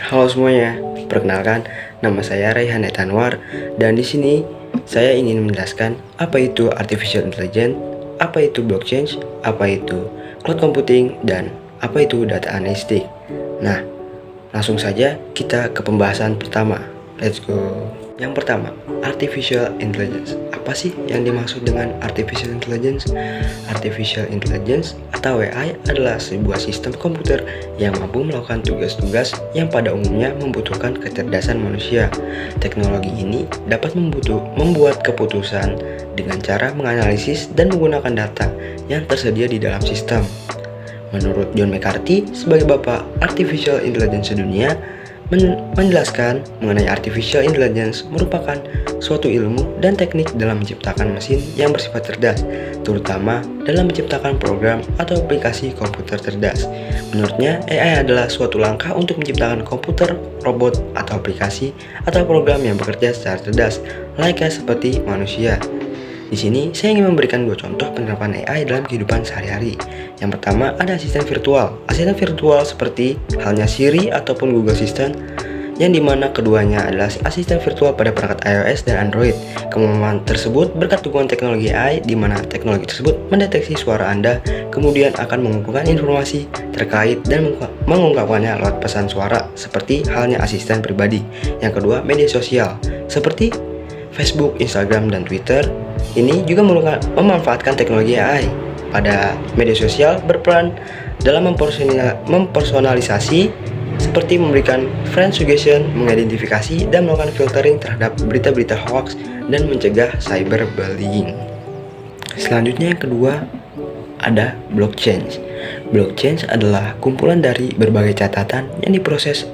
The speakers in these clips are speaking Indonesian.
Halo semuanya, perkenalkan nama saya Raihan Etanwar dan di sini saya ingin menjelaskan apa itu artificial intelligence, apa itu blockchain, apa itu cloud computing dan apa itu data analytics. Nah, langsung saja kita ke pembahasan pertama. Let's go. Yang pertama, artificial intelligence. Apa sih yang dimaksud dengan artificial intelligence? Artificial intelligence atau AI adalah sebuah sistem komputer yang mampu melakukan tugas-tugas yang pada umumnya membutuhkan kecerdasan manusia. Teknologi ini dapat membuat keputusan dengan cara menganalisis dan menggunakan data yang tersedia di dalam sistem. Menurut John McCarthy sebagai bapak artificial intelligence sedunia, menjelaskan mengenai artificial intelligence merupakan suatu ilmu dan teknik dalam menciptakan mesin yang bersifat cerdas, terutama dalam menciptakan program atau aplikasi komputer cerdas. Menurutnya, AI adalah suatu langkah untuk menciptakan komputer, robot, atau aplikasi atau program yang bekerja secara cerdas, layaknya seperti manusia. Di sini saya ingin memberikan dua contoh penerapan AI dalam kehidupan sehari-hari. Yang pertama ada asisten virtual. Asisten virtual seperti halnya Siri ataupun Google Assistant, yang dimana keduanya adalah asisten virtual pada perangkat iOS dan Android. Kemampuan tersebut berkat dukungan teknologi AI, di mana teknologi tersebut mendeteksi suara Anda, kemudian akan mengumpulkan informasi terkait dan mengungkapkannya lewat pesan suara, seperti halnya asisten pribadi. Yang kedua, media sosial seperti Facebook, Instagram, dan Twitter. Ini juga memanfaatkan teknologi AI. Pada media sosial berperan dalam mempersonalisasi seperti memberikan friend suggestion, mengidentifikasi dan melakukan filtering terhadap berita-berita hoax dan mencegah cyberbullying. Selanjutnya yang kedua ada blockchain. Blockchain adalah kumpulan dari berbagai catatan yang diproses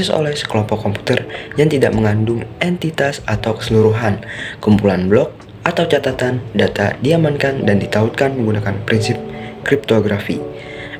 oleh sekelompok komputer yang tidak mengandung entitas atau keseluruhan. Kumpulan blok atau catatan data diamankan dan ditautkan menggunakan prinsip kriptografi.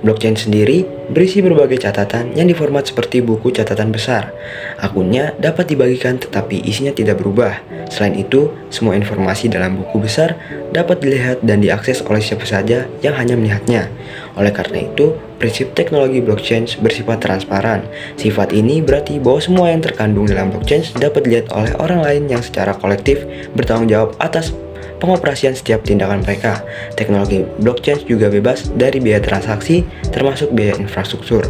Blockchain sendiri berisi berbagai catatan yang diformat seperti buku catatan besar. Akunnya dapat dibagikan tetapi isinya tidak berubah. Selain itu, semua informasi dalam buku besar dapat dilihat dan diakses oleh siapa saja yang hanya melihatnya. Oleh karena itu, prinsip teknologi blockchain bersifat transparan. Sifat ini berarti bahwa semua yang terkandung dalam blockchain dapat dilihat oleh orang lain yang secara kolektif bertanggung jawab atas pengoperasian setiap tindakan mereka. Teknologi blockchain juga bebas dari biaya transaksi, termasuk biaya infrastruktur.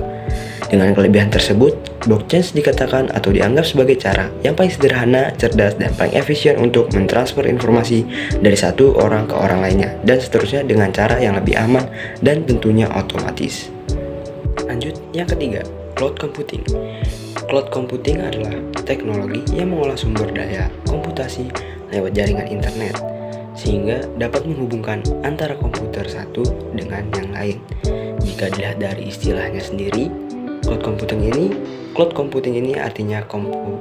Dengan kelebihan tersebut, blockchain dikatakan atau dianggap sebagai cara yang paling sederhana, cerdas, dan paling efisien untuk mentransfer informasi dari satu orang ke orang lainnya, dan seterusnya dengan cara yang lebih aman dan tentunya otomatis. Lanjut, yang ketiga, cloud computing. Cloud computing adalah teknologi yang mengolah sumber daya komputasi lewat jaringan internet, sehingga dapat menghubungkan antara komputer satu dengan yang lain. Jika dilihat dari istilahnya sendiri, cloud computing ini artinya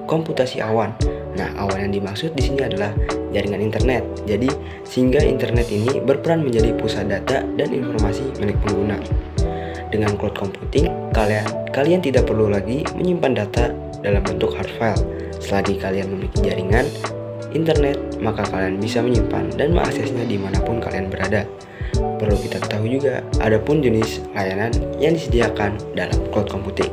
komputasi awan. Nah, awan yang dimaksud di sini adalah jaringan internet. Jadi, sehingga internet ini berperan menjadi pusat data dan informasi milik pengguna. Dengan cloud computing, kalian tidak perlu lagi menyimpan data dalam bentuk hard file. Selagi kalian memiliki jaringan internet, maka kalian bisa menyimpan dan mengaksesnya dimanapun kalian berada. Perlu kita ketahui juga, ada pun jenis layanan yang disediakan dalam cloud computing.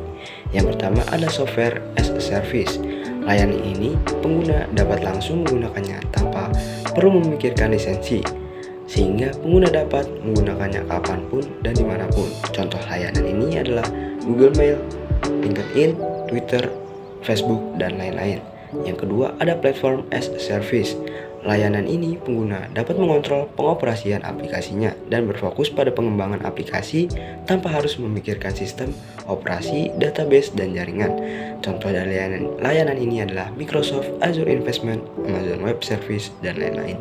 Yang pertama ada software as a service. Layanan ini pengguna dapat langsung menggunakannya tanpa perlu memikirkan lisensi, sehingga pengguna dapat menggunakannya kapanpun dan dimanapun. Contoh layanan ini adalah Google Mail, LinkedIn, Twitter, Facebook, dan lain-lain. Yang kedua ada platform as a service. Layanan ini pengguna dapat mengontrol pengoperasian aplikasinya dan berfokus pada pengembangan aplikasi tanpa harus memikirkan sistem operasi, database, dan jaringan. Contoh dari layanan ini adalah Microsoft Azure Investment, Amazon Web Service, dan lain-lain.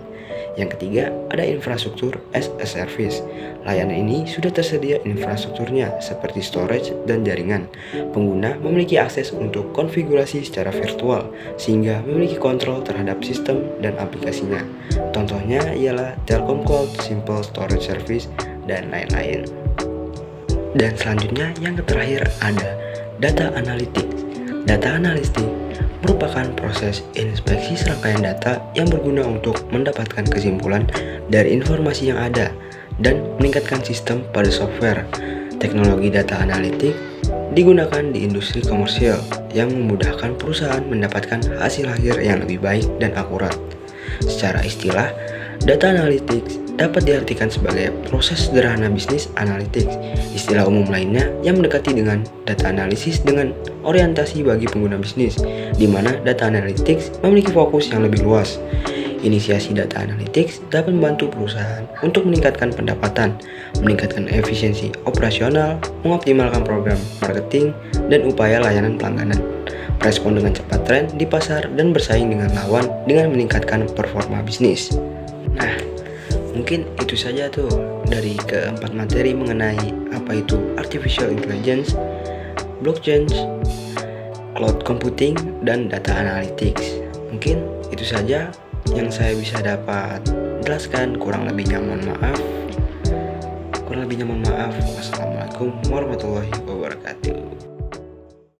Yang ketiga, ada infrastruktur as a service. Layanan ini sudah tersedia infrastrukturnya seperti storage dan jaringan. Pengguna memiliki akses untuk konfigurasi secara virtual sehingga memiliki kontrol terhadap sistem dan aplikasinya. Contohnya ialah Telkom Cloud, Simple Storage Service, dan lain-lain. Dan selanjutnya yang terakhir ada data analytics. Data analitik merupakan proses inspeksi serangkaian data yang berguna untuk mendapatkan kesimpulan dari informasi yang ada dan meningkatkan sistem pada software. Teknologi data analitik digunakan di industri komersial yang memudahkan perusahaan mendapatkan hasil akhir yang lebih baik dan akurat. Secara istilah, data analytics dapat diartikan sebagai proses sederhana bisnis analytics, istilah umum lainnya yang mendekati dengan data analisis dengan orientasi bagi pengguna bisnis, di mana data analytics memiliki fokus yang lebih luas. Inisiasi data analytics dapat membantu perusahaan untuk meningkatkan pendapatan, meningkatkan efisiensi operasional, mengoptimalkan program marketing, dan upaya layanan pelangganan, merespon dengan cepat tren di pasar, dan bersaing dengan lawan dengan meningkatkan performa bisnis. Nah, mungkin itu saja tuh dari keempat materi mengenai apa itu artificial intelligence, blockchain, cloud computing, dan data analytics. Mungkin itu saja yang saya bisa dapat jelaskan. Kurang lebihnya mohon maaf. Wassalamualaikum warahmatullahi wabarakatuh.